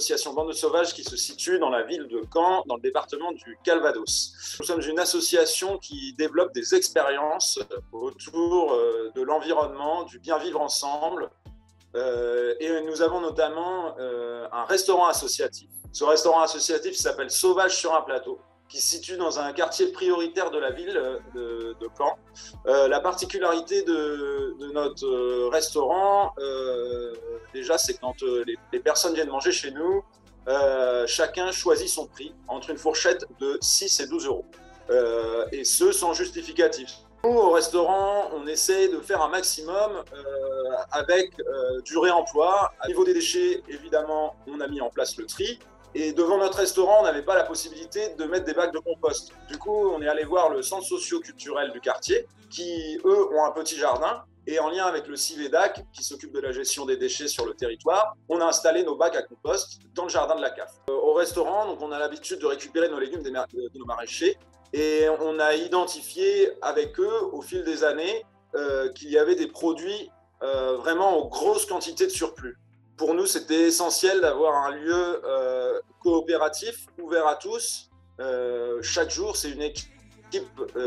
l'association Bande de Sauvages qui se situe dans la ville de Caen, dans le département du Calvados. Nous sommes une association qui développe des expériences autour de l'environnement, du bien vivre ensemble. Et nous avons notamment un restaurant associatif. Ce restaurant associatif s'appelle Sauvage sur un plateau, qui se situe dans un quartier prioritaire de la ville de Caen. La particularité de notre restaurant, déjà, c'est quand les personnes viennent manger chez nous, chacun choisit son prix entre une fourchette de 6 et 12 euros. Et ce, sans justificatif. Nous, au restaurant, on essaie de faire un maximum avec du réemploi. Au niveau des déchets, évidemment, on a mis en place le tri. Et devant notre restaurant, on n'avait pas la possibilité de mettre des bacs de compost. Du coup, on est allé voir le centre socio-culturel du quartier, qui, eux, ont un petit jardin. Et en lien avec le CIVEDAC, qui s'occupe de la gestion des déchets sur le territoire, on a installé nos bacs à compost dans le jardin de la CAF. Au restaurant, donc, on a l'habitude de récupérer nos légumes de nos maraîchers. Et on a identifié avec eux, au fil des années, qu'il y avait des produits vraiment en grosse quantité de surplus. Pour nous, c'était essentiel d'avoir un lieu coopératif, ouvert à tous. Chaque jour, c'est une équipe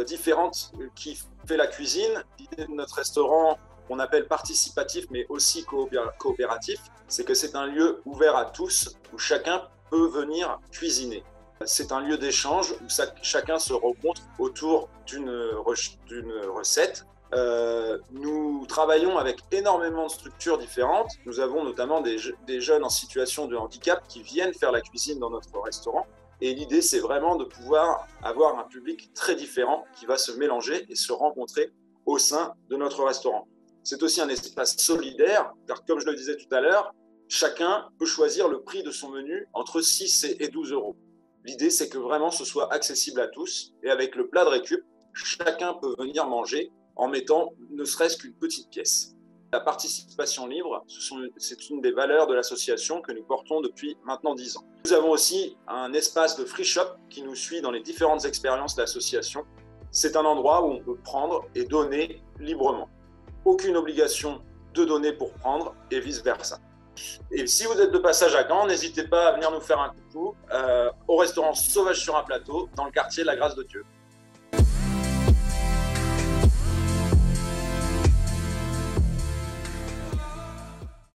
différente qui fait la cuisine. L'idée de notre restaurant, qu'on appelle participatif, mais aussi coopératif, c'est que c'est un lieu ouvert à tous, où chacun peut venir cuisiner. C'est un lieu d'échange où chacun se rencontre autour d'une recette. Nous travaillons avec énormément de structures différentes. Nous avons notamment des jeunes en situation de handicap qui viennent faire la cuisine dans notre restaurant. Et l'idée, c'est vraiment de pouvoir avoir un public très différent qui va se mélanger et se rencontrer au sein de notre restaurant. C'est aussi un espace solidaire, car comme je le disais tout à l'heure, chacun peut choisir le prix de son menu entre 6 et 12 euros. L'idée, c'est que vraiment ce soit accessible à tous. Et avec le plat de récup, chacun peut venir manger en mettant ne serait-ce qu'une petite pièce. La participation libre, c'est une des valeurs de l'association que nous portons depuis maintenant 10 ans. Nous avons aussi un espace de free shop qui nous suit dans les différentes expériences de l'association. C'est un endroit où on peut prendre et donner librement. Aucune obligation de donner pour prendre et vice-versa. Et si vous êtes de passage à Caen, n'hésitez pas à venir nous faire un coucou au restaurant Sauvage sur un plateau dans le quartier de la Grâce de Dieu.